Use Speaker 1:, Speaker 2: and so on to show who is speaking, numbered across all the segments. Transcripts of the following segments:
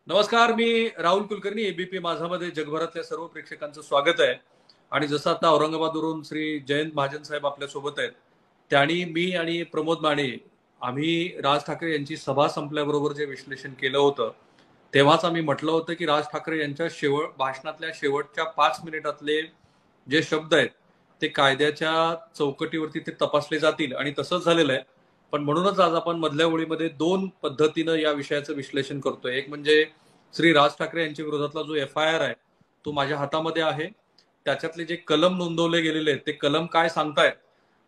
Speaker 1: नमस्कार, मी राहुल कुलकर्णी. एबीपी माझामध्ये जगभरातल्या सर्व प्रेक्षकांचं स्वागत आहे. आणि जसं आता औरंगाबादवरून श्री जयंत महाजन साहेब आपल्या सोबत आहेत, त्यांनी मी आणि प्रमोद माने आम्ही राज ठाकरे यांची सभा संपल्याबरोबर जे विश्लेषण केलं होतं, तेव्हाच आम्ही म्हटलं होतं की राज ठाकरे यांच्या भाषणातल्या शेवटच्या 5 मिनिटातले जे शब्द आहेत ते कायद्याच्या चौकटीवरती ते तपासले जातील, आणि तसंच झालेलं आहे. पण म्हणूनच आज आपण मधल्या ओळीमध्ये दोन पद्धतीनं या विषयाचं विश्लेषण करतोय. एक म्हणजे श्री राज ठाकरे यांच्या विरोधातला जो FIR आहे तो माझ्या हातामध्ये आहे. त्याच्यातले जे कलम नोंदवले गेलेले आहेत ते कलम काय सांगतायत,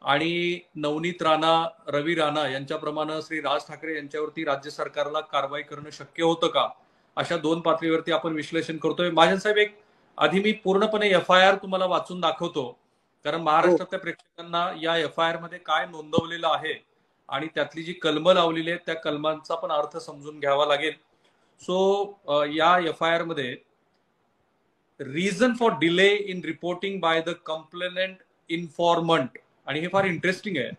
Speaker 1: आणि नवनीत राणा, रवी राणा यांच्याप्रमाणे श्री राज ठाकरे यांच्यावरती राज्य सरकारला कारवाई करणं शक्य होतं का, अशा दोन पातळीवरती आपण विश्लेषण करतोय. महाजन साहेब, एक आधी मी पूर्णपणे FIR तुम्हाला वाचून दाखवतो, कारण
Speaker 2: हो.
Speaker 1: महाराष्ट्रातल्या प्रेक्षकांना या FIR मध्ये काय नोंदवलेलं आहे आणि त्यातली जी कलमं लावलेली आहेत त्या कलमांचा पण अर्थ समजून घ्यावा लागेल. सो या FIR मध्ये reason for delay in reporting by the complainant informant, आणि हे फार इंटरेस्टिंग आहे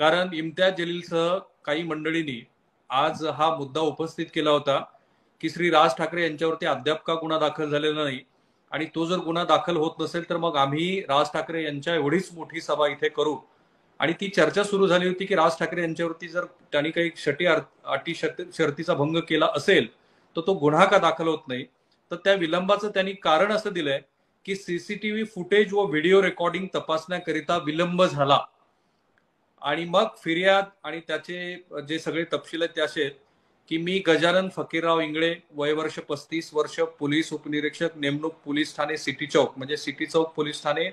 Speaker 1: कारण इम्तियाज जलीलसह काही मंडळींनी आज हा मुद्दा उपस्थित केला होता की श्री राज ठाकरे यांच्यावरती अद्याप का गुन्हा दाखल झालेला नाही, आणि तो जर गुन्हा दाखल होत नसेल तर मग आम्ही राज ठाकरे यांच्या एवढीच मोठी सभा इथे करू. आणि ती चर्चा सुरू झाली होती की राज ठाकरे यांच्यावरती जर त्यांनी काही अटी शर्तीचा भंग केला असेल तर तो गुन्हा का दाखल होत नाही. तर त्या विलंबाचं त्यांनी कारण असं दिलंय की CCTV फुटेज व व्हिडिओ रेकॉर्डिंग तपासण्याकरिता विलंब झाला. आणि मग फिर्याद आणि त्याचे जे सगळे तपशील आहेत ते असे आहेत की मी गजानन फकीरराव इंगळे, वयवर्ष 35 वर्ष, पोलीस उपनिरीक्षक, नेमणूक पोलीस ठाणे सिटी चौक, म्हणजे सिटी चौक पोलीस ठाणे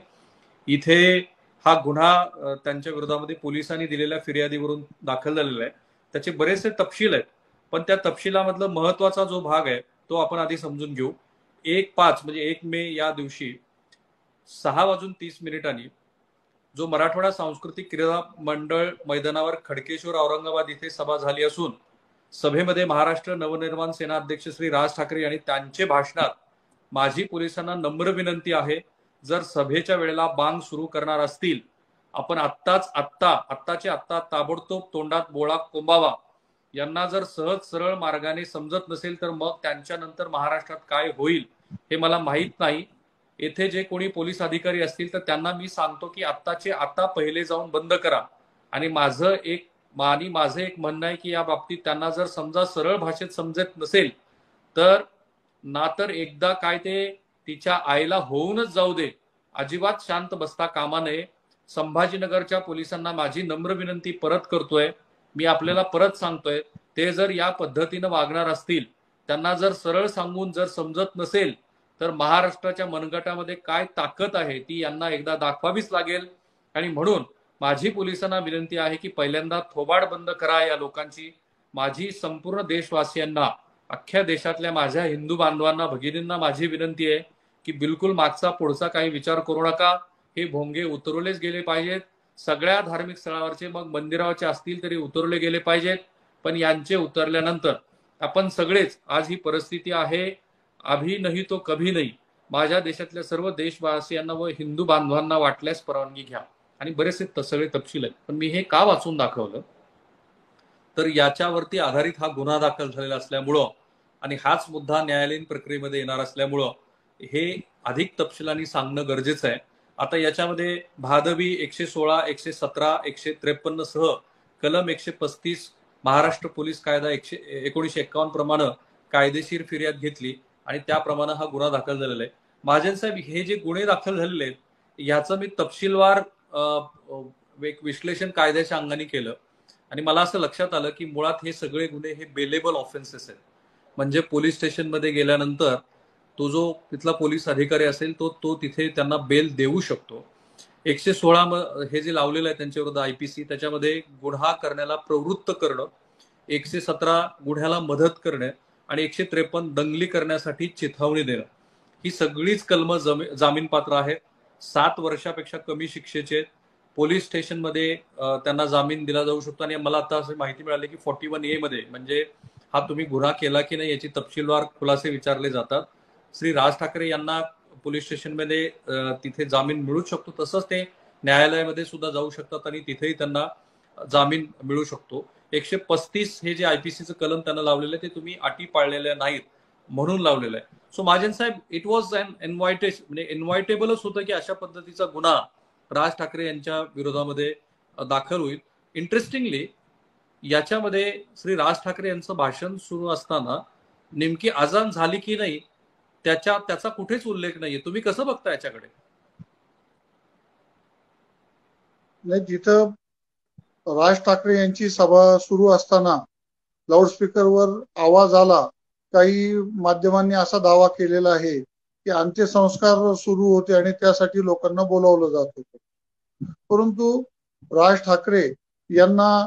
Speaker 1: इथे हा गुन्हा त्यांच्या विरोधामध्ये पोलिसांनी दिलेल्या फिर्यादीवरून दाखल झालेला आहे. त्याचे बरेचसे तपशील आहेत, पण त्या तपशिलामधला महत्वाचा जो भाग आहे तो आपण आधी समजून घेऊ. 1/5 म्हणजे 1 मे या दिवशी 6:30 जो मराठवाडा सांस्कृतिक क्रीडा मंडळ मैदानावर खडकेश्वर औरंगाबाद इथे सभा झाली असून सभेमध्ये महाराष्ट्र नवनिर्माण सेना अध्यक्ष श्री राज ठाकरे यांनी त्यांचे भाषणात माझी पोलिसांना नम्र विनंती आहे, जर सभेच्या वेळेला बांग सुरू करणार असतील आपण आत्ताचे आत्ता ताबडतोब तोंडात बोळा कोंबावा. यांना जर सहज सरळ मार्गाने समजत नसेल तर मग त्यांच्यानंतर महाराष्ट्रात काय होईल हे मला माहीत नाही. येथे जे कोणी पोलीस अधिकारी असतील तर त्यांना मी सांगतो की आत्ताचे आता पहिले जाऊन बंद करा. आणि माझं एक म्हणणं आहे की या बाबतीत त्यांना जर समजा सरळ भाषेत समजत नसेल तर ना तर एकदा काय ते तिच्या आईला होऊनच जाऊ दे, अजिबात शांत बसता कामा नये. संभाजीनगरच्या पोलिसांना माझी नम्र विनंती परत करतोय, मी आपल्याला परत सांगतोय, ते जर या पद्धतीनं वागणार असतील, त्यांना जर सरळ सांगून जर समजत नसेल तर महाराष्ट्राच्या मनगटामध्ये काय ताकद आहे ती यांना एकदा दाखवावीच लागेल. आणि म्हणून माझी पोलिसांना विनंती आहे की पहिल्यांदा थोबाड बंद करा या लोकांची. माझी संपूर्ण देशवासियांना, अख्ख्या देशातल्या माझ्या हिंदू बांधवांना, भगिनींना माझी विनंती आहे की बिलकुल मागचा पुढचा काही विचार करू नका. हे भोंगे उतरवलेच गेले पाहिजेत. सगळ्या धार्मिक स्थळावरचे, मग मंदिरावरचे असतील तरी उतरवले गेले पाहिजेत. पण यांचे उतरल्यानंतर आपण सगळेच, आज ही परिस्थिती आहे, अभी नाही तो कभी नाही, माझ्या देशातल्या सर्व देशवासियांना व हिंदू बांधवांना वाटल्यास परवानगी घ्या. आणि बरेचसे सगळे तपशील आहेत, पण मी हे का वाचून दाखवलं तर याच्यावरती आधारित हा गुन्हा दाखल झालेला असल्यामुळं आणि हाच मुद्दा न्यायालयीन प्रक्रियेमध्ये येणार असल्यामुळं हे अधिक तपशिलांनी सांगणं गरजेचं आहे. आता याच्यामध्ये भादवी 116, 117, 153 सह कलम 135 महाराष्ट्र पोलीस कायदा 1951 प्रमाणे कायदेशीर फिर्याद घेतली आणि त्याप्रमाणे हा गुन्हा दाखल झालेला आहे. महाजन साहेब, हे जे गुन्हे दाखल झालेले आहेत ह्याचं मी तपशीलवार एक विश्लेषण कायद्याच्या अंगाने केलं, आणि मला असं लक्षात आलं की मुळात हे सगळे गुन्हे हे बेलेबल ऑफेन्सेस आहेत. म्हणजे पोलीस स्टेशनमध्ये गेल्यानंतर तो जो तिथला पोलीस अधिकारी असेल तो तिथे त्यांना बेल देऊ शकतो. 116 हे जे लावलेलं आहे त्यांच्याविरुद्ध IPC, त्याच्यामध्ये गुन्हा करण्याला प्रवृत्त करणं, 117 गुन्ह्याला मदत करणे, आणि 153 दंगली करण्यासाठी चिथावणी देणं, ही सगळीच कलमं जामीन पात्र आहेत. 7 वर्षापेक्षा कमी शिक्षेचे. पोलीस स्टेशनमध्ये त्यांना जामीन दिला जाऊ शकतो. आणि मला आता असं माहिती मिळाली की 41A मध्ये, म्हणजे हा तुम्ही गुन्हा केला की नाही याची तपशीलवार खुलासे विचारले जातात. श्री राज ठाकरे यांना पोलीस स्टेशनमध्ये तिथे जामीन मिळू शकतो, तसंच ते न्यायालयामध्ये सुद्धा जाऊ शकतात आणि तिथेही त्यांना जामीन मिळू शकतो. 135 हे जे IPCचं कलम त्यांना लावलेलं आहे ते तुम्ही अटी पाळलेल्या नाहीत म्हणून लावलेलं आहे. सो महाजन साहेब, इट वॉज अन इन्व्हायटेशन, म्हणजे इन्व्हायटेबलच होतं की अशा पद्धतीचा गुन्हा राज ठाकरे यांच्या विरोधामध्ये दाखल होईल. इंटरेस्टिंगली याच्यामध्ये श्री राज ठाकरे यांचं भाषण सुरू असताना नेमकी अजान झाली की नाही त्याचा कुठेच उल्लेख नाहीये. तुम्ही कसं बघता याच्याकडे?
Speaker 2: नाही, जिथं राज ठाकरे यांची सभा सुरू असताना लाऊडस्पीकरवर आवाज आला, काही माध्यमांनी असा दावा केलेला आहे की अंत्यसंस्कार सुरू होते आणि त्यासाठी लोकांना बोलावलं जात होतं. परंतु राज ठाकरे यांना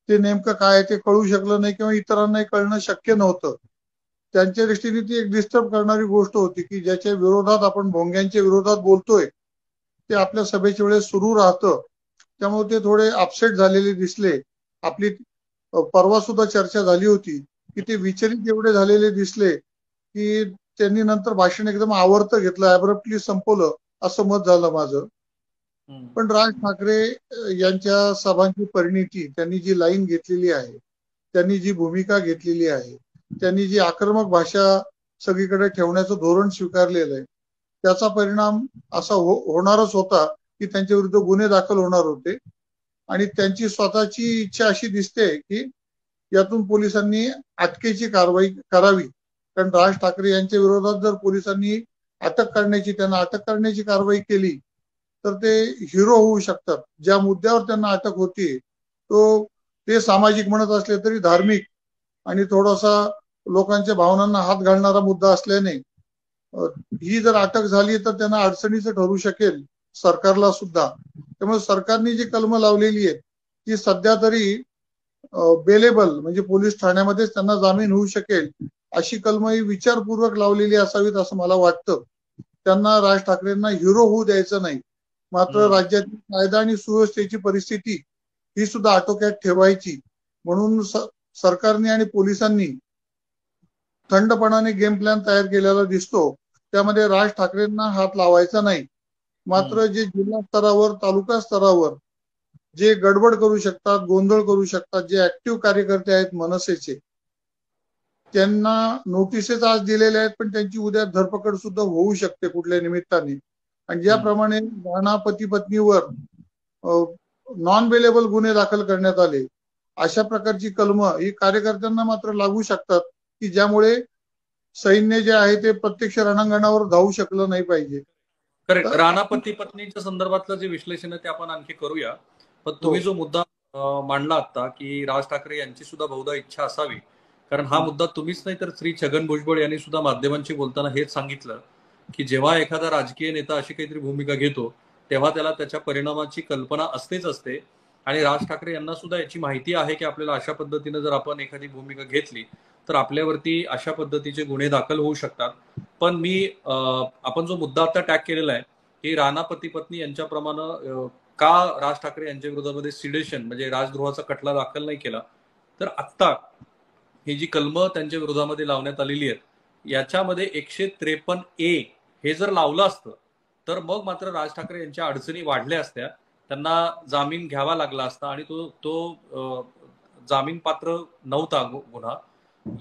Speaker 2: ते नेमकं काय ते कळू शकलं नाही किंवा इतरांनाही कळणं शक्य नव्हतं. त्यांच्या दृष्टीने ती एक डिस्टर्ब करणारी गोष्ट होती की ज्याच्या विरोधात आपण भोंग्यांच्या विरोधात बोलतोय ते आपल्या सभेच्या वेळेस सुरू राहतं. त्यामुळे ते थोडे अपसेट झालेले दिसले. आपली परवा सुद्धा चर्चा झाली होती की ते विचलित एवढे झालेले दिसले की त्यांनी नंतर भाषण एकदम आवर्त घेतलं, ॲब्रप्टली संपवलं, असं मत झालं माझं. पण राज ठाकरे यांच्या सभांची परिणिती, त्यांनी जी लाईन घेतलेली आहे, त्यांनी जी भूमिका घेतलेली आहे, त्यांनी जी आक्रमक भाषा सगळीकडे ठेवण्याचं धोरण स्वीकारलेलं आहे, त्याचा परिणाम असा होणारच होता की त्यांच्या विरुद्ध गुन्हे दाखल होणार होते. आणि त्यांची स्वतःची इच्छा अशी दिसते की यातून पोलिसांनी अटकेची कारवाई करावी. कारण राज ठाकरे यांच्या विरोधात जर पोलिसांनी त्यांना अटक करण्याची कारवाई केली तर ते हिरो होऊ शकतात. ज्या मुद्द्यावर त्यांना अटक होती ते सामाजिक म्हणत असले तरी धार्मिक आणि थोडासा लोकांच्या भावनांना हात घालणारा मुद्दा असल्याने ही जर अटक झाली तर त्यांना अडचणीचं ठरू शकेल, सरकारला सुद्धा. त्यामुळे सरकारने जी कलमं लावलेली आहेत ती सध्या तरी बेलेबल, म्हणजे पोलीस ठाण्यामध्येच त्यांना जामीन होऊ शकेल अशी कलमं ही विचारपूर्वक लावलेली असावीत असं मला वाटतं. त्यांना राज ठाकरेंना हिरो होऊ द्यायचं नाही, मात्र राज्यातील कायदा आणि सुव्यवस्थेची परिस्थिती ही सुद्धा आटोक्यात ठेवायची. म्हणून सरकारने आणि पोलिसांनी थंडपणाने गेम प्लॅन तयार केलेला दिसतो. त्यामध्ये राज ठाकरेंना हात लावायचा नाही, मात्र जे जिल्हा स्तरावर, तालुका स्तरावर जे गडबड करू शकतात, गोंधळ करू शकतात, जे ऍक्टिव्ह कार्यकर्ते आहेत मनसेचे, त्यांना नोटिसेस आज दिलेल्या आहेत, पण त्यांची उद्या धरपकड सुद्धा होऊ शकते कुठल्या निमित्ताने. आणि ज्याप्रमाणे राणा पती पत्नीवर नॉन बेलेबल गुन्हे दाखल करण्यात आले, अशा प्रकारची कलमं ही कार्यकर्त्यांना मात्र लागू शकतात की ज्यामुळे सैन्य जे आहे ते प्रत्यक्ष रणांगणावर धावू शकलं नाही पाहिजे.
Speaker 1: करेक्ट. राणा पती पत्नीच्या संदर्भातलं जे विश्लेषण आहे ते आपण आणखी करूया. पण तुम्ही जो मुद्दा मांडला आता की राज ठाकरे यांची सुद्धा बहुधा इच्छा असावी, कारण हा मुद्दा तुम्हीच नाही तर श्री छगन भुजबळ यांनी सुद्धा माध्यमांशी बोलताना हेच सांगितलं की जेव्हा एखादा राजकीय नेता अशी काहीतरी भूमिका घेतो तेव्हा त्याला त्याच्या परिणामाची कल्पना असतेच असते. आणि राज ठाकरे यांना सुद्धा याची माहिती आहे की आपल्याला अशा पद्धतीने जर आपण एखादी भूमिका घेतली तर आपल्यावरती अशा पद्धतीचे गुन्हे दाखल होऊ शकतात. पण आपण जो मुद्दा आता टॅग केलेला आहे की राणा पती पत्नी यांच्याप्रमाणे का राज ठाकरे यांच्या विरोधामध्ये सिडेशन म्हणजे राजद्रोहाचा खटला दाखल नाही केला, तर आत्ता ही जी कलमं त्यांच्या विरोधामध्ये लावण्यात आलेली आहेत याच्यामध्ये 153A हे जर लावलं असतं तर मग मात्र राज ठाकरे यांच्या अडचणी वाढल्या असत्या, त्यांना जामीन घ्यावा लागला असता आणि तो जामीन पात्र नव्हता गुन्हा.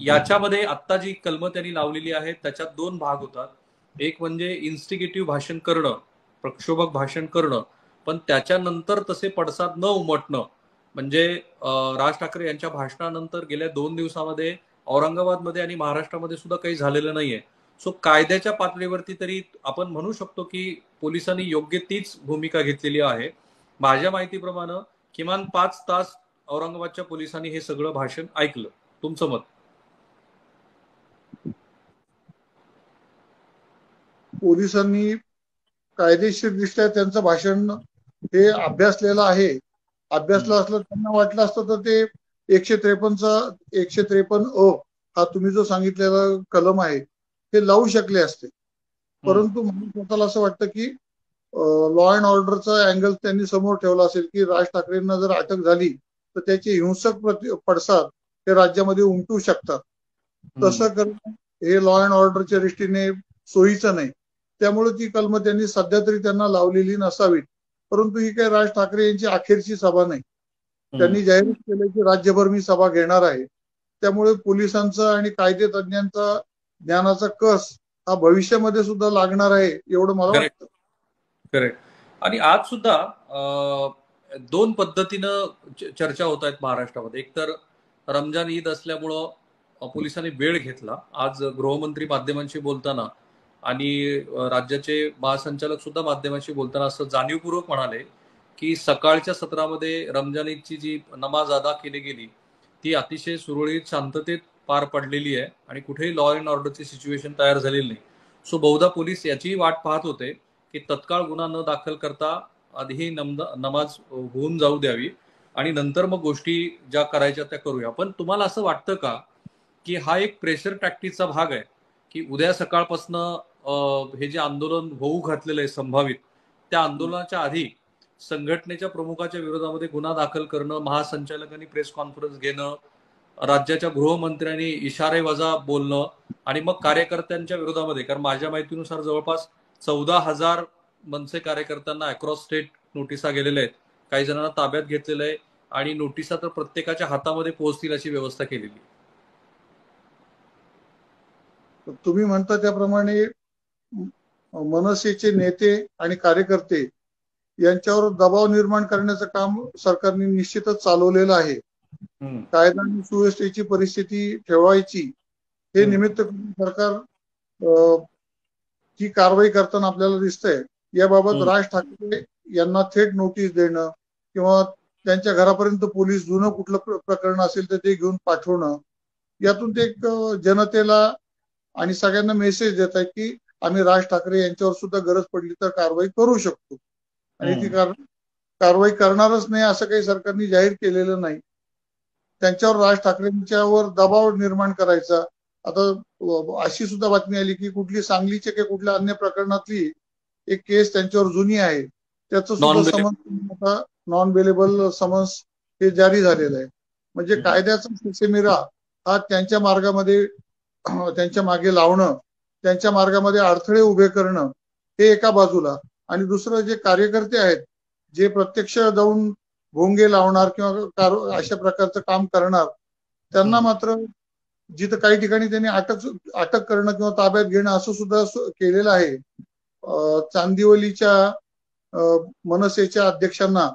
Speaker 1: याच्यामध्ये आत्ता जी कलमं त्यांनी लावलेली आहे त्याच्यात दोन भाग होतात. एक म्हणजे इन्स्टिगेटिव्ह भाषण करणं, प्रक्षोभक भाषण करणं, पण त्याच्यानंतर तसे पडसाद न उमटणं. म्हणजे राज ठाकरे यांच्या भाषणानंतर गेल्या 2 दिवसामध्ये औरंगाबादमध्ये आणि महाराष्ट्रामध्ये सुद्धा काही झालेलं नाहीये. सो कायद्याच्या पातळीवरती तरी आपण म्हणू शकतो की पोलिसांनी योग्य तीच भूमिका घेतलेली आहे. माझ्या माहितीप्रमाणे किमान 5 तास औरंगाबादच्या पोलिसांनी हे सगळं भाषण ऐकलं. तुमचं मत?
Speaker 2: पोलिसांनी कायदेशीरदृष्ट्या त्यांचं भाषण हे अभ्यासलेलं आहे. अभ्यासलं असलं त्यांना वाटलं असतं तर ते 153 हा तुम्ही जो सांगितलेला कलम आहे ते लावू शकले असते. परंतु मला स्वतःला असं वाटतं की लॉ अँड ऑर्डरचा अँगल त्यांनी समोर ठेवला असेल की राज ठाकरेंना जर अटक झाली तर त्याचे हिंसक पडसाद हे राज्यामध्ये उमटू शकतात. तसं करणं हे लॉ अँड ऑर्डरच्या दृष्टीने सोयीचं नाही. त्यामुळे ती कलमं त्यांनी सध्या तरी त्यांना लावलेली नसावीत. परंतु ही काही राज ठाकरे यांची अखेरची सभा नाही. त्यांनी जाहीर केलं की राज्यभर मी सभा घेणार आहे. त्यामुळे पोलिसांचा आणि कायदे तज्ञांचा ज्ञानाचा कस हा भविष्यामध्ये सुद्धा लागणार आहे एवढं मला
Speaker 1: करेक्ट,
Speaker 2: वाटतं.
Speaker 1: करेक्ट. आणि आज सुद्धा दोन पद्धतीनं चर्चा होत आहेत महाराष्ट्रामध्ये. एक तर रमजान ईद असल्यामुळं पोलिसांनी वेळ घेतला. आज गृहमंत्री माध्यमांशी बोलताना आणि राज्याचे महासंचालक सुद्धा माध्यमांशी बोलताना असं जाणीवपूर्वक म्हणाले की सकाळच्या सत्रामध्ये रमजान ईदची जी नमाज अदा केली गेली ती अतिशय सुरळीत शांततेत पार पडलेली आहे आणि कुठेही लॉ अँड ऑर्डरची सिच्युएशन तयार झालेली नाही. सो बहुधा पोलीस याची वाट पाहत होते की तत्काळ गुन्हा न दाखल करता आधी नमाज होऊन जाऊ द्यावी आणि नंतर मग गोष्टी ज्या करायच्या त्या करूया. पण तुम्हाला असं वाटतं का की हा एक प्रेशर टॅक्टिकचा भाग आहे की उद्या सकाळपासनं हे जे आंदोलन होऊ घातलेलं आहे संभावित, त्या आंदोलनाच्या आधी संघटनेच्या प्रमुखाच्या विरोधामध्ये गुन्हा दाखल करणं, महासंचालकांनी प्रेस कॉन्फरन्स घेणं, राज्याच्या गृहमंत्र्यांनी इशारे वजा बोलणं आणि मग कार्यकर्त्यांच्या विरोधामध्ये, कारण माझ्या माहितीनुसार जवळपास 14,000 मनसे कार्यकर्त्यांना अक्रॉस स्टेट नोटिसा गेलेल्या आहेत. काही जणांना ताब्यात घेतलेलं आहे आणि नोटिसा तर प्रत्येकाच्या हातामध्ये पोहोचतील अशी व्यवस्था केलेली.
Speaker 2: तुम्ही म्हणता त्याप्रमाणे मनसेचे नेते आणि कार्यकर्ते यांच्यावर दबाव निर्माण करण्याचं काम सरकारने निश्चितच चालवलेलं आहे. कायदा आणि सुव्यवस्थेची परिस्थिती ठेवायची हे निमित्त सरकार ही कारवाई करताना आपल्याला दिसतंय. याबाबत राज ठाकरे यांना थेट नोटीस देणं किंवा त्यांच्या घरापर्यंत पोलीस जुनं कुठलं प्रकरण असेल तर ते घेऊन पाठवणं, यातून ते एक जनतेला आणि सगळ्यांना मेसेज देत आहेत की आम्ही राज ठाकरे यांच्यावर सुद्धा गरज पडली तर कारवाई करू शकतो आणि ती कारवाई करणारच नाही असं काही सरकारने जाहीर केलेलं नाही. त्यांच्यावर राज ठाकरेंच्यावर दबाव निर्माण करायचा. आता अशी सुद्धा बातमी आली की कुठली सांगलीच्या किंवा कुठल्या अन्य प्रकरणातली एक केस त्यांच्यावर जुनी आहे, त्याचं सुद्धा समन्स आता नॉन बेलेबल समन्स हे जारी झालेलं आहे. म्हणजे कायद्याचा सुसेमिरा हा त्यांच्या मार्गामध्ये त्यांच्या मागे लावणं, त्यांच्या मार्गामध्ये अडथळे उभे करणं हे एका बाजूला, आणि दुसरं जे कार्यकर्ते आहेत जे प्रत्यक्ष जाऊन भोंगे लावणार किंवा अशा प्रकारचं काम करणार, त्यांना मात्र जिथं काही ठिकाणी त्यांनी अटक करणं किंवा ताब्यात घेणं असं सुद्धा केलेलं आहे. चांदिवलीच्या मनसेच्या अध्यक्षांना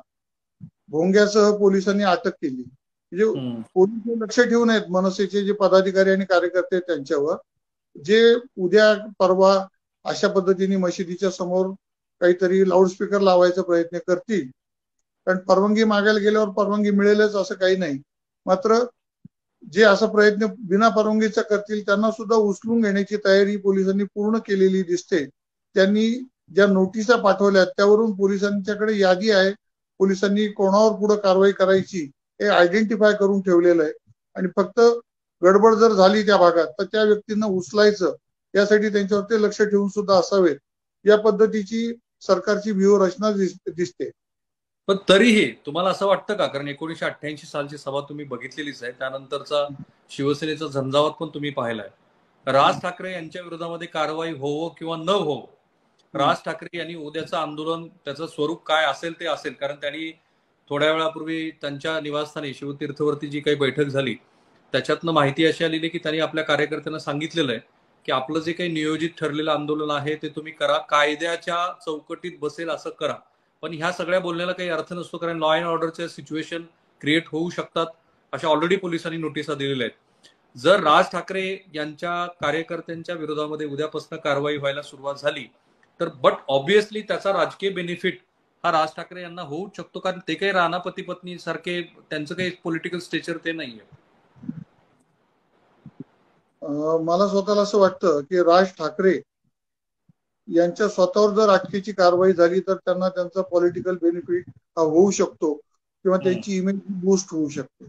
Speaker 2: भोंग्यासह पोलिसांनी अटक केली. म्हणजे पोलीस लक्ष ठेवून आहेत मनसेचे जे पदाधिकारी आणि कार्यकर्ते त्यांच्यावर, जे उद्या परवा अशा पद्धतीने मशिदीच्या समोर काहीतरी लाऊडस्पीकर लावायचा प्रयत्न करतील. कारण परवानगी मागायला गेल्यावर परवानगी मिळेलच असं काही नाही. मात्र जे असा प्रयत्न बिना परवानगीचा करतील त्यांना सुद्धा उचलून घेण्याची तयारी पोलिसांनी पूर्ण केलेली दिसते. त्यांनी ज्या नोटिसा पाठवल्या त्यावरून पोलिसांच्याकडे यादी आहे. पोलिसांनी कोणावर पुढे कारवाई करायची हे आयडेंटिफाय करून ठेवलेलं आहे आणि फक्त गडबड जर झाली त्या भागात तर त्या व्यक्तींना उचलायचं यासाठी त्यांच्यावर ते लक्ष ठेवून सुद्धा असावेत. या पद्धतीची सरकारची व्यूहरचना दिसते.
Speaker 1: पण तरीही तुम्हाला असं वाटतं का, कारण 1988 सालची सभा तुम्ही बघितलेलीच आहे, त्यानंतरचा शिवसेनेचा झंझावात पण तुम्ही पाहिलाय, राज ठाकरे यांच्या विरोधामध्ये कारवाई होवो किंवा न होवो, राज ठाकरे यांनी उद्याचं आंदोलन त्याचं स्वरूप काय असेल ते असेल, कारण त्यांनी थोड्या वेळापूर्वी त्यांच्या निवासस्थानी शिवतीर्थवरती जी काही बैठक झाली त्याच्यातनं माहिती अशी आलेली की त्यांनी आपल्या कार्यकर्त्यांना सांगितलेलं आहे की आपलं जे काही नियोजित ठरलेलं आंदोलन आहे ते तुम्ही करा, कायद्याच्या चौकटीत बसेल असं करा. पण ह्या सगळ्या बोलण्याला काही अर्थ नसतो, कारण लॉ अँड ऑर्डरचे सिच्युएशन क्रिएट होऊ शकतात अशा ऑलरेडी पोलिसांनी नोटिसा दिलेल्या आहेत. जर राज ठाकरे यांच्या कार्यकर्त्यांच्या विरोधामध्ये उद्यापासून कारवाई व्हायला सुरुवात झाली तर बट ऑब्व्हियसली त्याचा राजकीय बेनिफिट हा राज ठाकरे यांना होऊ शकतो, कारण ते काही राणा पती पत्नी सारखे त्यांचं काही पॉलिटिकल स्टेचर ते नाहीये.
Speaker 2: मला स्वतःला असं वाटतं की राज ठाकरे यांच्या स्वतःवर जर अटकेची कारवाई झाली तर त्यांना त्यांचा पॉलिटिकल बेनिफिट होऊ शकतो किंवा त्यांची इमेज बूस्ट होऊ शकते.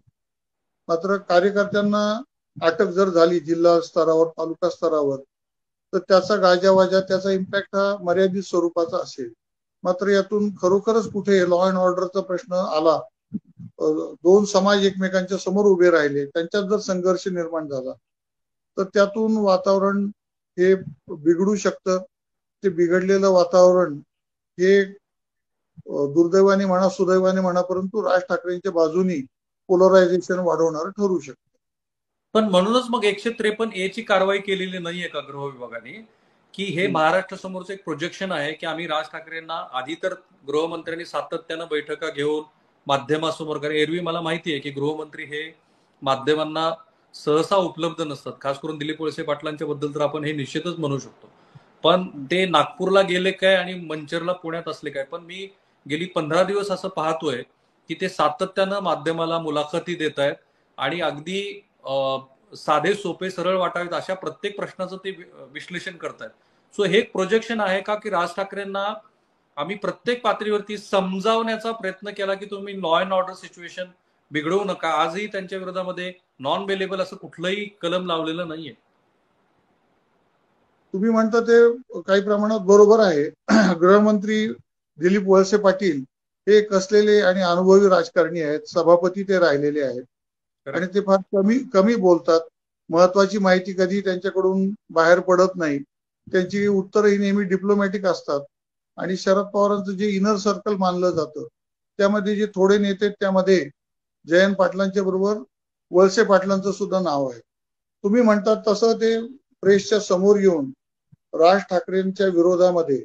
Speaker 2: मात्र कार्यकर्त्यांना अटक जर झाली जिल्हा स्तरावर, तालुका स्तरावर, तर त्याचा गाजावाजा, त्याचा इम्पॅक्ट हा मर्यादित स्वरूपाचा असेल. मात्र यातून खरोखरच कुठे लॉ अँड ऑर्डरचा प्रश्न आला, दोन समाज एकमेकांच्या समोर उभे राहिले, त्यांच्यात जर संघर्ष निर्माण झाला तर त्यातून वातावरण हे बिघडू शकतं. ते बिघडलेलं वातावरण हे दुर्दैवाने म्हणा सुदैवाने म्हणा, परंतु राज ठाकरेंच्या बाजूनी पोलरायझेशन वाढवणार ठरू शकतं.
Speaker 1: पण म्हणूनच मग 153A ची कारवाई केलेली नाहीये का गृह विभागाने, की हे महाराष्ट्र समोरचं एक प्रोजेक्शन आहे की आम्ही राज ठाकरेंना आधी तर गृहमंत्र्यांनी सातत्यानं बैठका घेऊन माध्यमासमोर, कारण एरवी मला माहिती आहे की गृहमंत्री हे माध्यमांना सहसा उपलब्ध नसतात, खास करून दिलीप वळसे पाटलांच्या बद्दल तर आपण हे निश्चितच म्हणू शकतो. पण ते नागपूरला गेले काय आणि मंचरला पुण्यात असले काय, पण मी गेली 15 दिवस असं पाहतोय की ते सातत्यानं माध्यमाला मुलाखती देत आहेत आणि अगदी साधे सोपे सरळ वाटावेत अशा प्रत्येक प्रश्नाचं ते विश्लेषण करतायत. सो हे एक प्रोजेक्शन आहे का की राज ठाकरेंना आम्ही प्रत्येक पातळीवरती समजावण्याचा प्रयत्न केला की तुम्ही लॉ अँड ऑर्डर सिच्युएशन बिघडवू नका. आजही त्यांच्या विरोधामध्ये नॉन बेलेबल असं कुठलंही कलम लावलेलं नाहीये.
Speaker 2: तुम्ही म्हणता ते काही प्रमाणात बरोबर आहे. गृहमंत्री दिलीप वळसे पाटील हे कसलेले आणि अनुभवी राजकारणी आहेत, सभापती ते राहिलेले आहेत आणि ते फार कमी बोलतात. महत्वाची माहिती कधी त्यांच्याकडून बाहेर पडत नाही. त्यांची उत्तरं ही नेहमी डिप्लोमॅटिक असतात आणि शरद पवारांचं जे इनर सर्कल मानलं जातं त्यामध्ये जे थोडे नेते, त्यामध्ये जयंत पाटलांच्या बरोबर वळसे पाटलांचं सुद्धा नाव आहे. तुम्ही म्हणतात तसं ते प्रेसच्या समोर येऊन राज ठाकरेंच्या विरोधामध्ये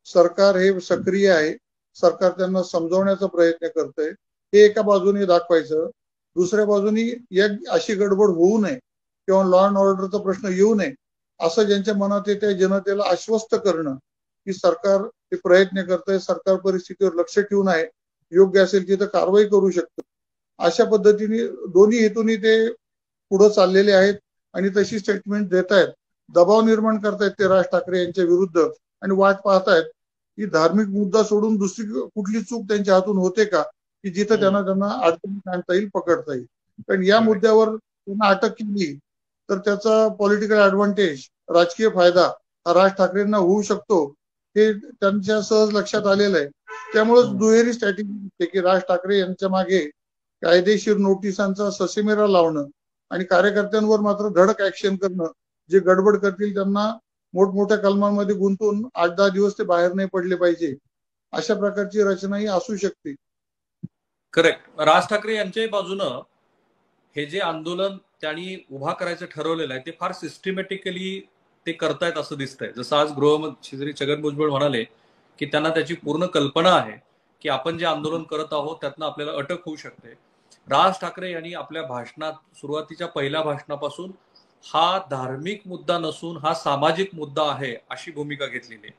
Speaker 2: सरकार हे सक्रिय आहे, सरकार त्यांना समजवण्याचा प्रयत्न करतंय, हे एका बाजूने दाखवायचं. दुसऱ्या बाजूनी एक अशी गडबड होऊ नये किंवा लॉ अँड ऑर्डरचा प्रश्न येऊ नये असं ज्यांच्या मनात येते जनतेला आश्वस्त करणं की सरकार हे प्रयत्न करतंय, सरकार परिस्थितीवर लक्ष ठेवून आहे, योग्य असेल तिथं कारवाई करू शकतं. अशा पद्धतीने दोन्ही हेतूंनी ते पुढे चाललेले आहेत आणि तशी स्टेटमेंट देत आहेत. दबाव निर्माण करतायत ते राज ठाकरे यांच्या विरुद्ध आणि वाट पाहतायत की धार्मिक मुद्दा सोडून दुसरी कुठली चूक त्यांच्या हातून होते का की जिथं त्यांना अडचणीत आणता येईल, पकडता येईल. कारण या मुद्द्यावर त्यांना अटक केली तर त्याचा पॉलिटिकल ऍडव्हान्टेज, राजकीय फायदा हा राज ठाकरेंना होऊ शकतो हे त्यांच्या सहज लक्षात आलेलं आहे. त्यामुळेच दुहेरी स्ट्रॅटेजी की राज ठाकरे यांच्या मागे कायदेशीर नोटिसांचा ससेमिरा लावणं आणि कार्यकर्त्यांवर मात्र धडक ऍक्शन करणं. जे गडबड करतील त्यांना मोठमोठ्या कलमांमध्ये गुंतवून 8-10 दिवस ते बाहेर नाही पडले पाहिजे, अशा प्रकारची रचनाही असू शकते.
Speaker 1: करेक्ट. राज ठाकरे यांच्या बाजूनं हे जे आंदोलन त्यांनी उभा करायचं ठरवलेलं आहे ते फार सिस्टमॅटिकली ते करतायत असं दिसतंय. जसं आज गृहमंत्री श्री छगन भुजबळ म्हणाले की त्यांना त्याची पूर्ण कल्पना आहे की आपण जे आंदोलन करत आहोत त्यातनं आपल्याला अटक होऊ शकते. राज ठाकरे यांनी आपल्या भाषणात सुरुवातीच्या पहिल्या भाषणापासून हा धार्मिक मुद्दा नसून हा सामाजिक मुद्दा आहे अशी भूमिका घेतलेली आहे.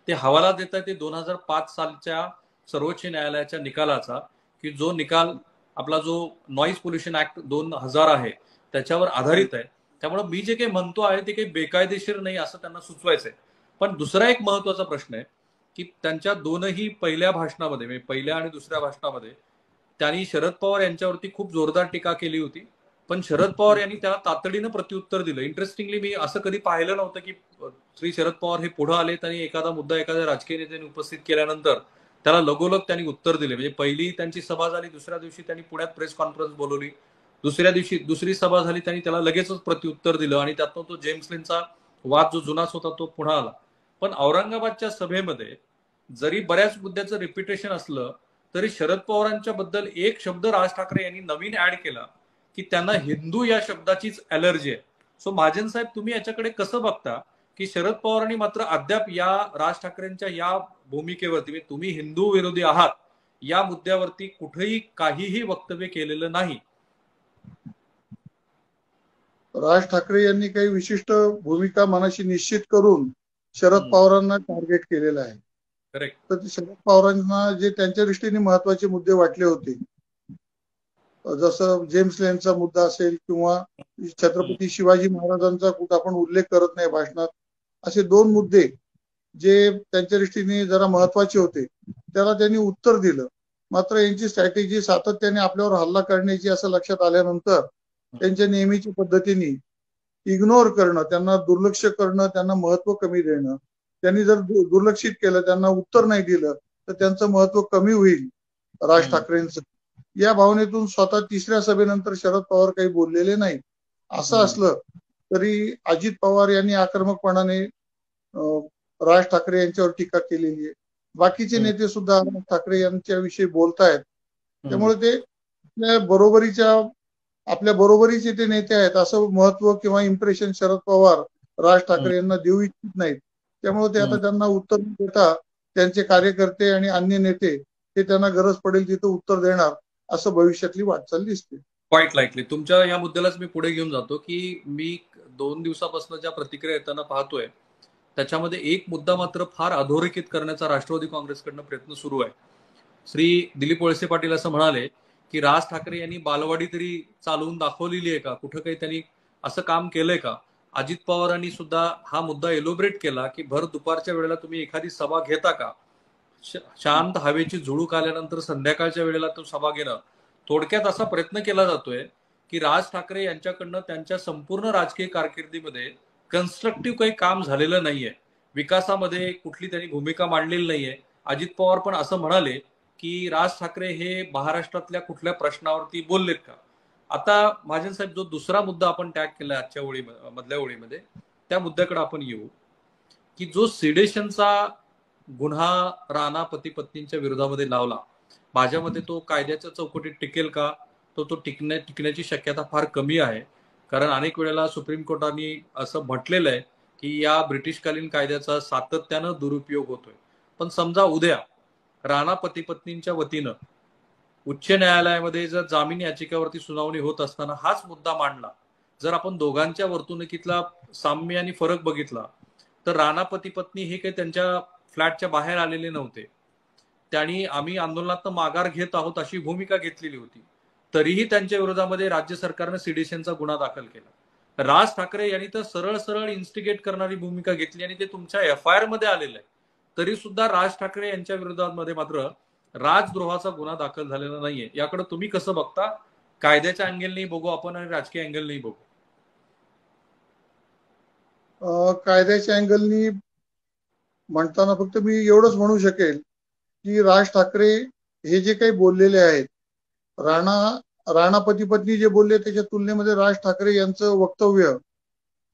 Speaker 1: ते हवाला देत आहे ते 2005 सालच्या सर्वोच्च न्यायालयाच्या निकालाचा, की जो निकाल आपला जो नॉईज पोल्युशन ऍक्ट 2000 आहे त्याच्यावर आधारित आहे. त्यामुळे मी जे काही म्हणतो आहे ते काही बेकायदेशीर नाही असं त्यांना सुचवायचंय. पण दुसरा एक महत्वाचा प्रश्न आहे की त्यांच्या दोनही पहिल्या भाषणामध्ये, म्हणजे पहिल्या आणि दुसऱ्या भाषणामध्ये त्यांनी शरद पवार यांच्यावरती खूप जोरदार टीका केली होती. पण शरद पवार यांनी त्याला तातडीनं प्रत्युत्तर दिलं. इंटरेस्टिंगली मी असं कधी पाहिलं नव्हतं की श्री शरद पवार हे पुढे आले आणि एखादा मुद्दा एखाद्या राजकीय नेत्याने उपस्थित केल्यानंतर त्याला लगोलग त्यांनी उत्तर दिले. म्हणजे पहिली त्यांची सभा झाली, दुसऱ्या दिवशी त्यांनी पुण्यात प्रेस कॉन्फरन्स बोलवली, दुसऱ्या दिवशी दुसरी सभा झाली, त्यांनी त्याला लगेचच प्रत्युत्तर दिलं आणि त्यातून तो जेम्स लिनचा वाद जो जुनाच होता तो पुन्हा आला. पण औरंगाबादच्या सभेमध्ये जरी बऱ्याच मुद्द्याचं रिपिटेशन असलं तरी शरद पवारांच्या बद्दल एक शब्द राज ठाकरे यांनी नवीन ऍड केला की त्यांना हिंदू या शब्दाचीच अलर्जी आहे. सो महाजन साहेब, तुम्ही याच्याकडे कसं बघता की शरद पवारांनी मात्र अद्याप या राज ठाकरेंच्या या भूमिकेवरती, तुम्ही हिंदू विरोधी आहात या मुद्द्यावरती कुठेही काहीही वक्तव्य केलेलं नाही?
Speaker 2: राज ठाकरे यांनी काही विशिष्ट भूमिका मनाशी निश्चित करून शरद पवारांना टार्गेट केलेलं आहे.
Speaker 1: करेक्ट.
Speaker 2: तर शरद पवारांना जे त्यांच्या दृष्टीने महत्वाचे मुद्दे वाटले होते, जसं जेम्स लेनचा मुद्दा असेल किंवा छत्रपती शिवाजी महाराजांचा कुठं आपण उल्लेख करत नाही भाषणात, असे 2 मुद्दे जे त्यांच्या दृष्टीने जरा महत्वाचे होते त्याला त्यांनी उत्तर दिलं. मात्र यांची स्ट्रॅटेजी सातत्याने आपल्यावर हल्ला करण्याची असं लक्षात आल्यानंतर त्यांच्या नेहमीच्या पद्धतीने इग्नोर करणं, त्यांना दुर्लक्ष करणं, त्यांना महत्व कमी देणं. त्यांनी जर दुर्लक्षित केलं, त्यांना उत्तर नाही दिलं तर त्यांचं महत्व कमी होईल राज ठाकरेंचं. या भावनेतून स्वतः तिसऱ्या सभेनंतर शरद पवार काही बोललेले नाही. असं असलं तरी अजित पवार यांनी आक्रमकपणाने राज ठाकरे यांच्यावर टीका केलेली आहे. बाकीचे नेते सुद्धा राज ठाकरे यांच्याविषयी बोलतायत. त्यामुळे ते बरोबरीच्या आपल्या बरोबरीचे ते नेते आहेत असं महत्व किंवा इम्प्रेशन शरद पवार राज ठाकरे यांना देऊ इच्छित नाहीत. त्यामुळे ते आता त्यांना उत्तर देता त्यांचे कार्यकर्ते आणि अन्य नेते ते त्यांना गरज पडेल तिथं उत्तर देणार असं भविष्यातली वाटचाल दिसते.
Speaker 1: Quite likely. तुमच्या या मुद्द्यालाच मी पुढे घेऊन जातो की मी 2 दिवसापासून ज्या प्रतिक्रिया येताना पाहतोय त्याच्यामध्ये एक मुद्दा मात्र फार अधोरेखित करण्याचा राष्ट्रवादी काँग्रेसकडनं प्रयत्न सुरू आहे. श्री दिलीप वळसे पाटील असं म्हणाले की राज ठाकरे यांनी बालवाडी तरी चालवून दाखवलेली आहे का, कुठं काही त्यांनी असं काम केलंय का. अजित पवारांनी सुद्धा हा मुद्दा एलोब्रेट केला की भर दुपारच्या वेळेला तुम्ही एखादी सभा घेता का, शांत हवेची झुळूक आल्यानंतर संध्याकाळच्या वेळेला तो सभा घेणं. थोडक्यात असा प्रयत्न केला जातोय की राज ठाकरे यांच्याकडनं त्यांच्या संपूर्ण राजकीय कारकिर्दीमध्ये कन्स्ट्रक्टिव्ह काही काम झालेलं नाहीये, विकासामध्ये कुठली त्यांनी भूमिका मांडलेली नाहीये. अजित पवार पण असं म्हणाले की राज ठाकरे हे महाराष्ट्रातल्या कुठल्या प्रश्नावरती बोललेत का. आता महाजन साहेब, जो दुसरा मुद्दा आपण टॅग केला आजच्या मधल्या ओळीमध्ये, त्या मुद्द्याकडे आपण येऊ की जो सिडेशनचा गुन्हा राणा पती पत्नींच्या विरोधामध्ये लावला, माझ्या मते तो कायद्याच्या चौकटीत टिकेल का, तो टिकण्याची शक्यता फार कमी आहे. कारण अनेक वेळेला सुप्रीम कोर्टाने असं म्हटलेलं आहे की या ब्रिटिशकालीन कायद्याचा सातत्यानं दुरुपयोग होतोय. पण समजा उद्या राणा पती पत्नींच्या वतीनं उच्च न्यायालयामध्ये जर जामीन याचिकेवरती सुनावणी होत असताना हाच मुद्दा मांडला, जर आपण दोघांच्या वर्तणुकीतला साम्य आणि फरक बघितला तर राणा पती पत्नी हे काही त्यांच्या फ्लॅटच्या बाहेर आलेले नव्हते. त्यांनी आम्ही आंदोलनात माघार घेत आहोत अशी भूमिका घेतलेली होती. तरीही त्यांच्या विरोधामध्ये राज्य सरकारनं सिडिशनचा गुन्हा दाखल केला. राज ठाकरे यांनी तर सरळ सरळ इन्स्टिगेट करणारी भूमिका घेतली आणि ते तुमच्या FIR मध्ये आलेलं आहे. तरी सुद्धा राज ठाकरे यांच्या विरोधामध्ये मात्र राजद्रोहाचा गुन्हा दाखल झालेला नाहीये. याकडे तुम्ही कसं बघता? कायद्याच्या अँगलने बघू आपण आणि राजकीय अँगलने बघू.
Speaker 2: कायद्याच्या अँगलनी म्हणताना फक्त मी एवढंच म्हणू शकेल की राज ठाकरे हे जे काही बोललेले आहेत, राणा पती पत्नी जे बोलले त्याच्या तुलनेमध्ये राज ठाकरे यांचं वक्तव्य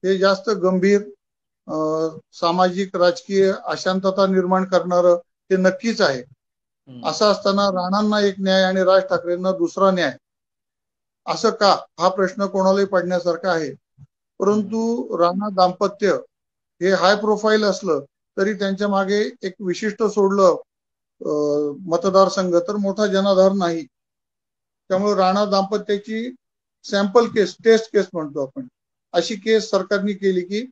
Speaker 2: हे जास्त गंभीर, सामाजिक राजकीय अशांतता निर्माण करणारं ते नक्कीच आहे. असं असताना राणांना एक न्याय आणि राज ठाकरेंना दुसरा न्याय असं का, हा प्रश्न कोणालाही पडण्यासारखा आहे. परंतु राणा दाम्पत्य हे हाय प्रोफाईल असलं तरी त्यांच्या मागे एक विशिष्ट सोडलं मतदारसंघ तर मोठा जनाधार नाही. त्यामुळे राणा दाम्पत्याची सॅम्पल केस, टेस्ट केस म्हणतो आपण, अशी केस सरकारने केली की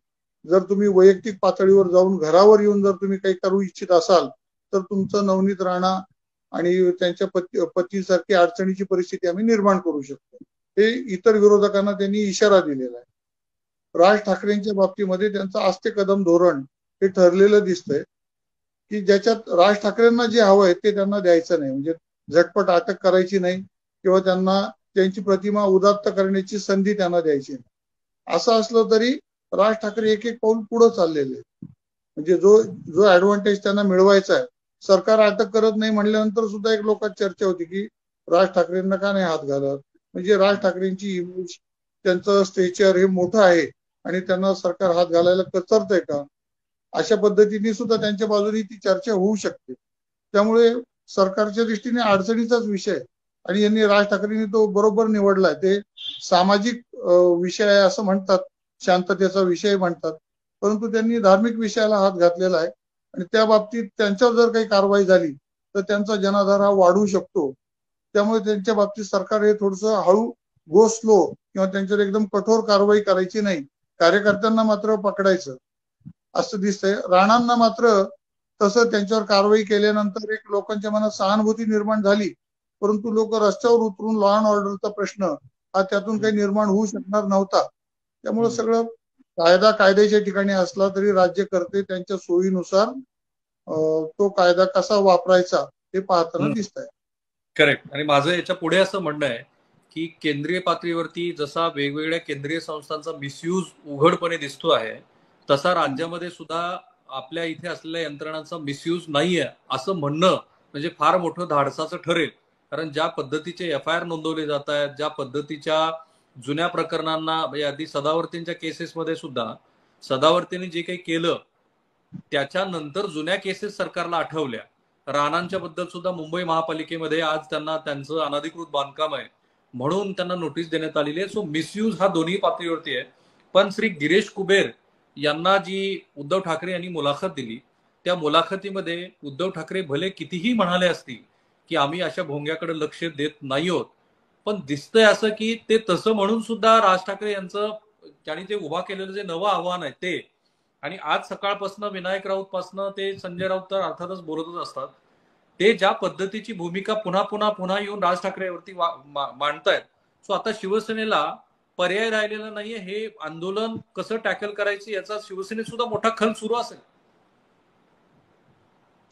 Speaker 2: जर तुम्ही वैयक्तिक पातळीवर जाऊन घरावर येऊन जर तुम्ही काही करू इच्छित असाल तर तुमचं नवनीत राणा आणि त्यांच्या पतीसारखी अडचणीची परिस्थिती आम्ही निर्माण करू शकतो. हे इतर विरोधकांना त्यांनी इशारा दिलेला आहे. राज ठाकरेंच्या बाबतीमध्ये त्यांचं आस्ते कदम धोरण हे ठरलेलं दिसतंय की ज्याच्यात राज ठाकरेंना जे हवंय ते त्यांना द्यायचं नाही. म्हणजे झटपट अटक करायची नाही किंवा त्यांना त्यांची प्रतिमा उदात्त करण्याची संधी त्यांना द्यायची नाही. असं असलं तरी राज ठाकरे एक एक पाऊल पुढे चाललेले आहेत. म्हणजे जो ऍडव्हान्टेज त्यांना मिळवायचा आहे, सरकार अटक करत नाही म्हणल्यानंतर सुद्धा एक लोकात चर्चा होती की राज ठाकरेंना का नाही हात घालत. म्हणजे राज ठाकरेंची इमेज, त्यांचं स्टेचर हे मोठं आहे आणि त्यांना सरकार हात घालायला कचरतंय का, अशा पद्धतीने सुद्धा त्यांच्या बाजूने ती चर्चा होऊ शकते. त्यामुळे सरकारच्या दृष्टीने अडचणीचाच विषय आणि यांनी राज ठाकरेंनी तो बरोबर निवडलाय. ते सामाजिक विषय आहे असं म्हणतात, शांततेचा विषय म्हणतात, परंतु त्यांनी धार्मिक विषयाला हात घातलेला आहे आणि त्या बाबतीत त्यांच्यावर जर काही कारवाई झाली तर त्यांचा जनाधार हा वाढू शकतो. त्यामुळे त्यांच्या बाबतीत सरकार हे थोडंसं हळू, गो स्लो, किंवा त्यांच्यावर एकदम कठोर कारवाई करायची नाही, कार्यकर्त्यांना मात्र पकडायचं असं दिसतंय. राणांना मात्र तसं त्यांच्यावर कारवाई केल्यानंतर एक लोकांच्या मनात सहानुभूती निर्माण झाली, परंतु लोक रस्त्यावर उतरून लॉ अँड ऑर्डरचा प्रश्न हा त्यातून काही निर्माण होऊ शकणार नव्हता. त्यामुळे सगळं कायदा कायद्याच्या ठिकाणी असला तरी राज्यकर्ते त्यांच्या सोयीनुसार तो कायदा कसा वापरायचा हे पाहताना दिसत आहे.
Speaker 1: करेक्ट. आणि माझं याच्या पुढे असं म्हणणं आहे की केंद्रीय पातळीवरती जसा वेगवेगळ्या केंद्रीय संस्थांचा मिसयूज उघडपणे दिसतो आहे, तसा राज्यामध्ये सुद्धा आपल्या इथे असलेल्या यंत्रणांचा मिसयूज नाहीये असं म्हणणं म्हणजे फार मोठं धाडसाचं ठरेल. कारण ज्या पद्धतीचे FIR नोंदवले जात आहेत, ज्या पद्धतीच्या जुन्या प्रकरणांना, म्हणजे अगदी सदावर्तींच्या केसेसमध्ये सुद्धा सदावर्तींनी जे काही केलं त्याच्यानंतर जुन्या केसेस सरकारला आठवल्या. राणांच्या बद्दल सुद्धा मुंबई महापालिकेमध्ये आज त्यांना त्यांचं अनधिकृत बांधकाम आहे म्हणून त्यांना नोटीस देण्यात आलेली आहे. सो मिसयूज हा दोन्ही पातळीवरती आहे. पण श्री गिरीश कुबेर यांना जी उद्धव ठाकरे यांनी मुलाखत दिली, त्या मुलाखतीमध्ये उद्धव ठाकरे भले कितीही म्हणाले असतील की आम्ही अशा भोंग्याकडे लक्ष देत नाही आहोत, पण दिसतंय असं की ते तसं म्हणून सुद्धा राज ठाकरे यांचं त्यांनी जे उभा केलेलं जे नवं आव्हान आहे ते, आणि आज सकाळपासून विनायक राऊत पासून ते संजय राऊत तर अर्थातच बोलतच असतात, ते ज्या पद्धतीची भूमिका पुन्हा पुन्हा पुन्हा येऊन राज ठाकरेवरती मांडतायत. सो आता शिवसेनेला पर्याय राहिलेला नाहीये. हे आंदोलन कसं टॅकल करायचं याचा शिवसेनेत सुद्धा मोठा खल सुरू असेल.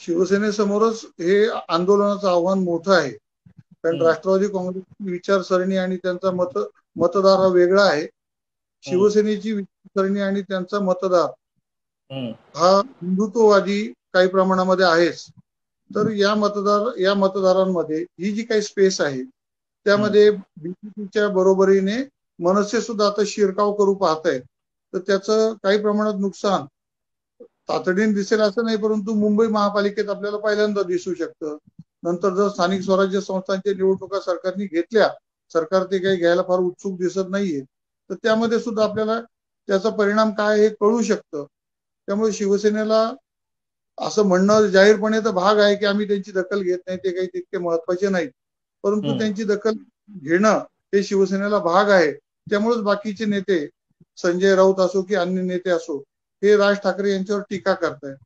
Speaker 2: शिवसेनेसमोरच हे आंदोलनाचं आव्हान मोठं आहे. कारण राष्ट्रवादी काँग्रेसची विचारसरणी आणि त्यांचा मतदार हा वेगळा आहे. शिवसेनेची विचारसरणी आणि त्यांचा मतदार हा हिंदुत्ववादी काही प्रमाणामध्ये आहेच. तर या मतदारांमध्ये ही जी काही स्पेस आहे त्यामध्ये बीजेपीच्या बरोबरीने मनसे सुद्धा आता शिरकाव करू पाहत आहेत. तर त्याचं काही प्रमाणात नुकसान तातडीने दिसेल असं नाही, परंतु मुंबई महापालिकेत आपल्याला पहिल्यांदा दिसू शकतं. नंतर जर स्थानिक स्वराज्य संस्थांच्या निवडणुका सरकारने घेतल्या, सरकार ते काही घ्यायला फार उत्सुक दिसत नाहीये, तर त्यामध्ये सुद्धा आपल्याला त्याचा परिणाम काय हे कळू शकतं. त्यामुळे शिवसेनेला असं म्हणणं जाहीरपणे तर भाग आहे की आम्ही त्यांची दखल घेत नाही, ते काही तितके महत्वाचे नाहीत, परंतु त्यांची दखल घेणं हे शिवसेनेला भाग आहे. त्यामुळेच बाकीचे नेते, संजय राऊत असो की अन्य नेते असो, हे राज ठाकरे यांच्यावर टीका करतायत.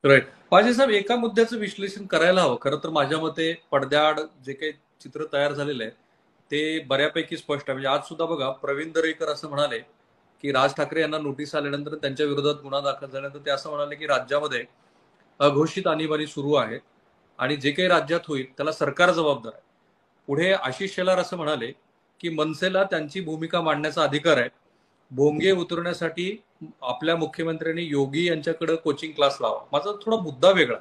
Speaker 1: राईट. पाजे साहेब, एका मुद्द्याचं विश्लेषण करायला हवं. खरं तर माझ्या मते पडद्याआड जे काही चित्र तयार झालेलं आहे ते बऱ्यापैकी स्पष्ट आहे. म्हणजे आज सुद्धा बघा, प्रवीण दरेकर असं म्हणाले की राज ठाकरे यांना नोटीस आल्यानंतर त्यांच्या विरोधात गुन्हा दाखल झाल्यानंतर ते असं म्हणाले की राज्यामध्ये अघोषित आणीबाणी सुरू आहे आणि जे काही राज्यात होईल त्याला सरकार जबाबदार आहे. पुढे आशिष शेलार असं म्हणाले की मनसेला त्यांची भूमिका मांडण्याचा अधिकार आहे. भोंगे उतरवण्यासाठी आपल्या मुख्यमंत्र्यांनी योगी यांच्याकडे कोचिंग क्लास लावा. माझा थोडा मुद्दा वेगळा.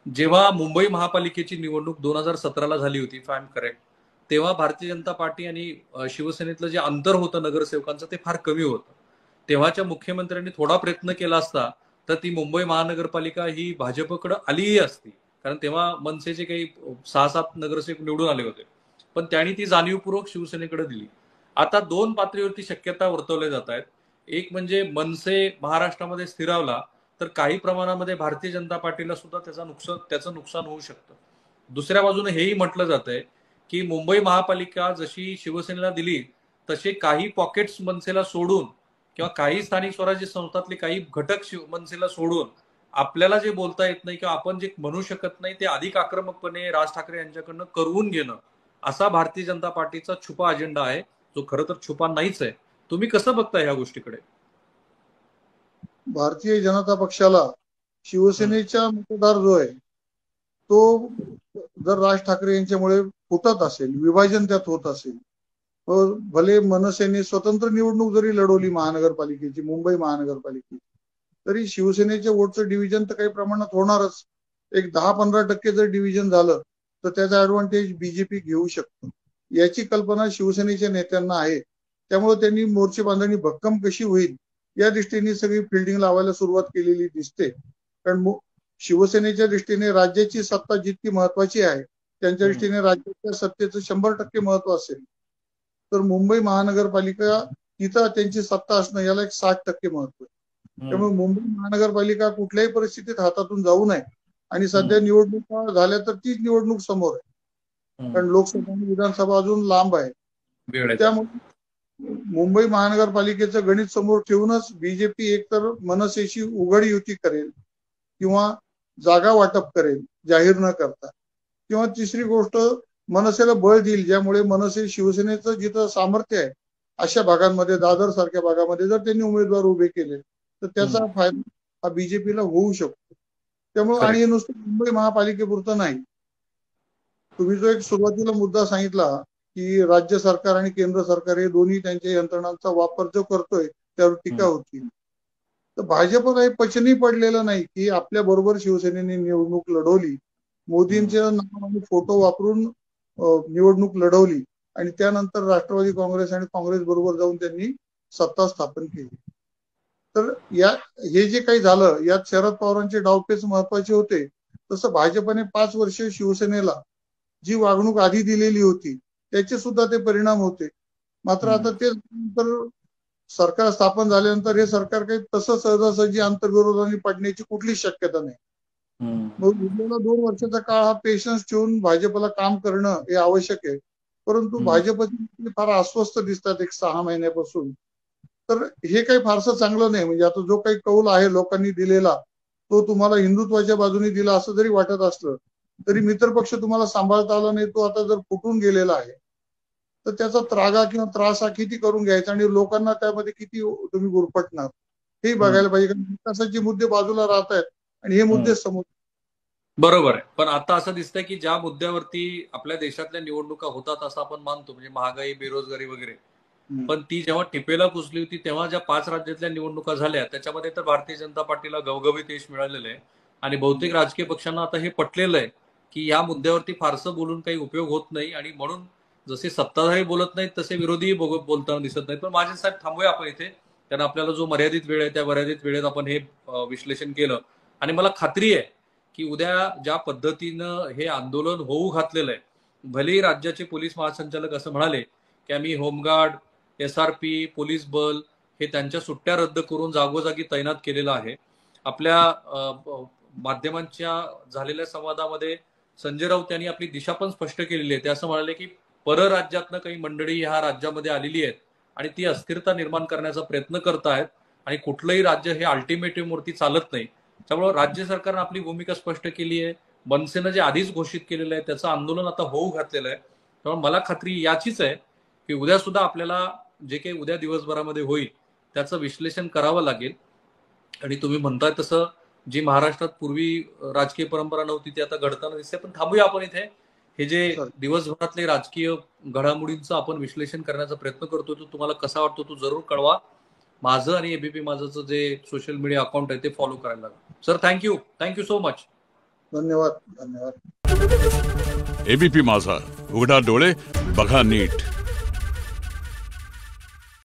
Speaker 1: जेव्हा मुंबई महापालिकेची निवडणूक 2017ला झाली होती, इफ आय एम करेक्ट, तेव्हा भारतीय जनता पार्टी आणि शिवसेनेतलं जे अंतर होतं नगरसेवकांचं ते फार कमी होतं. तेव्हाच्या मुख्यमंत्र्यांनी थोडा प्रयत्न केला असता तर ती मुंबई महानगरपालिका ही भाजपकडे आलीही असती, कारण तेव्हा मनसेचे काही 6-7 नगरसेवक निवडून आले होते. पण त्यांनी ती जाणीवपूर्वक शिवसेनेकडे दिली. आता दोन पातळीवरती शक्यता वर्तवल्या जात आहेत. एक म्हणजे मनसे महाराष्ट्रामध्ये स्थिरावला तर काही प्रमाणामध्ये भारतीय जनता पार्टीला सुद्धा त्याचं नुकसान होऊ शकतं. दुसऱ्या बाजूने हेही म्हटलं जात आहे की मुंबई महापालिका जशी शिवसेनेला दिली तसे काही पॉकेट्स मनसेला सोडून किंवा काही स्थानिक स्वराज्य संस्थातले काही घटक मनसेला सोडून आपल्याला जे बोलता येत नाही किंवा आपण जे म्हणू शकत नाही ते अधिक आक्रमकपणे राज ठाकरे यांच्याकडनं करवून घेणं, असा भारतीय जनता पार्टीचा छुपा अजेंडा आहे, जो खरं तर छुपा नाहीच आहे. तुम्ही कसं बघता ह्या गोष्टीकडे?
Speaker 2: भारतीय जनता पक्षाला शिवसेनेचा मतदार जो आहे तो जर राज ठाकरे यांच्यामुळे फुटत असेल, विभाजन त्यात होत असेल, भले मनसेने स्वतंत्र निवडणूक जरी लढवली महानगरपालिकेची, मुंबई महानगरपालिकेची, तरी शिवसेनेच्या वोटचं डिव्हिजन तर काही प्रमाणात होणारच. एक 10-15% जर डिव्हिजन झालं तर त्याचा ऍडव्हान्टेज बीजेपी घेऊ शकतो. याची कल्पना शिवसेनेच्या नेत्यांना आहे. त्यामुळे त्यांनी मोर्चे बांधणी भक्कम कशी होईल या दृष्टीने सगळी फिल्डिंग लावायला सुरुवात केलेली दिसते. कारण शिवसेनेच्या दृष्टीने राज्याची सत्ता जितकी महत्वाची आहे, त्यांच्या दृष्टीने राज्याच्या सत्तेचं 100% महत्व असेल, तर मुंबई महानगरपालिका तिथं त्यांची सत्ता असणं याला एक 60% महत्व आहे. त्यामुळे मुंबई महानगरपालिका कुठल्याही परिस्थितीत हातातून जाऊ नये. आणि सध्या निवडणुका झाल्या तर तीच निवडणूक समोर आहे, कारण लोकसभा आणि विधानसभा अजून लांब आहे. त्यामुळे मुंबई महानगरपालिकेचं गणित समोर ठेवूनच बीजेपी एकतर मनसेशी उघड युती करेल किंवा जागा वाटप करेल जाहीर न करता, किंवा तिसरी गोष्ट मनसेला बळ देईल, ज्यामुळे मनसे शिवसेनेचं जिथं सामर्थ्य आहे अशा भागांमध्ये, दादर सारख्या भागामध्ये जर त्यांनी उमेदवार उभे केले तर त्याचा फायदा हा बीजेपीला होऊ शकतो. त्यामुळे आणि हे नुसतं मुंबई महापालिकेपुरतं नाही. तुम्ही जो एक सुरुवातीला मुद्दा सांगितला की राज्य सरकार आणि केंद्र सरकार हे दोन्ही त्यांच्या यंत्रणांचा वापर जो करतोय त्यावर टीका होती, तर भाजपला हे पचनी पडलेलं नाही की आपल्या बरोबर शिवसेनेने निवडणूक लढवली, मोदींच्या नाव आणि फोटो वापरून निवडणूक लढवली आणि त्यानंतर राष्ट्रवादी काँग्रेस आणि काँग्रेस बरोबर जाऊन त्यांनी सत्ता स्थापन केली. तर हे जे काही झालं यात शरद पवारांचे डावपेच महत्वाचे होते. तसं भाजपने 5 वर्ष शिवसेनेला जी वागणूक आधी दिलेली होती त्याचे सुद्धा ते परिणाम होते. मात्र आता ते नंतर सरकार स्थापन झाल्यानंतर हे सरकार काही तसं सहजासहजी आंतरविरोधाने पडण्याची कुठलीच शक्यता नाही. मग उरलेला 2 वर्षाचा काळ हा पेशन्स ठेवून भाजपला काम करणं हे आवश्यक आहे. परंतु भाजपचे फार अस्वस्थ दिसतात एक 6 महिन्यापासून. तर हे काही फारसं चांगलं नाही. म्हणजे आता जो काही कौल आहे लोकांनी दिलेला तो तुम्हाला हिंदुत्वाच्या बाजूने दिला असं जरी वाटत असलं तरी मित्रपक्ष तुम्हाला सांभाळता आला नाही, तो आता जर फुटून गेलेला आहे तर त्याचा त्रागा किंवा त्रास हा किती करून घ्यायचा आणि लोकांना त्यामध्ये किती तुम्ही गुरफटणार हे बघायला पाहिजे. कारण विकासाचे मुद्दे बाजूला राहत आहेत आणि हे मुद्दे समोर.
Speaker 1: बरोबर आहे. पण आता असं दिसतंय की ज्या मुद्द्यावरती आपल्या देशातल्या निवडणुका होतात असं आपण मानतो, म्हणजे महागाई, बेरोजगारी वगैरे, पण ती जेव्हा टिपेला पुजली होती तेव्हा ज्या 5 राज्यातल्या निवडणुका झाल्या त्याच्यामध्ये तर भारतीय जनता पार्टीला घवघवीत यश मिळालेलं आहे आणि बहुतेक राजकीय पक्षांना आता हे पटलेलं आहे की या मुद्द्यावरती फारसं बोलून काही उपयोग होत नाही आणि म्हणून जसे सत्ताधारी बोलत नाहीत तसे विरोधीही बोलताना दिसत नाहीत. पण माझे साहेब थांबूया आपण इथे, कारण आपल्याला जो मर्यादित वेळ आहे त्या मर्यादित वेळेत आपण हे विश्लेषण केलं आणि मला खात्री आहे की उद्या ज्या पद्धतीनं हे आंदोलन होऊ घातलेलं आहे, भलेही राज्याचे पोलीस महासंचालक असं म्हणाले की आम्ही होमगार्ड, SRP, पोलीस बल हे त्यांच्या सुट्ट्या रद्द करून जागोजागी तैनात केलेलं आहे. आपल्या माध्यमांच्या झालेल्या संवादामध्ये संजय राऊत यांनी आपली दिशा पण स्पष्ट केलेली आहे. ते असं म्हणाले की परराज्यातनं काही मंडळी ह्या राज्यामध्ये आलेली आहेत आणि ती अस्थिरता निर्माण करण्याचा प्रयत्न करतायत आणि कुठलंही राज्य हे अल्टिमेटम वरती चालत नाही. त्यामुळे राज्य सरकारनं आपली भूमिका स्पष्ट केली आहे. मनसेनं जे आधीच घोषित केलेलं आहे त्याचं आंदोलन आता होऊ घातलेलं आहे. त्यामुळे मला खात्री याचीच आहे की उद्या सुद्धा आपल्याला जे काही उद्या दिवसभरामध्ये होईल त्याचं विश्लेषण करावं लागेल आणि तुम्ही म्हणताय तसं जी महाराष्ट्रात पूर्वी राजकीय परंपरा नव्हती ती आता घडताना दिसते. पण थांबूया आपण इथे. हे जे दिवसभरातले राजकीय घडामोडींचं आपण विश्लेषण करण्याचा प्रयत्न करतो तो तुम्हाला कसा वाटतो तो जरूर कळवा. माझं आणि एबीपी माझंचं जे सोशल मीडिया अकाउंट आहे ते फॉलो करायला लागेल. Sir thank you so much.
Speaker 2: धन्यवाद.
Speaker 3: एबीपी माझा, उघडा डोळे बघा नीट.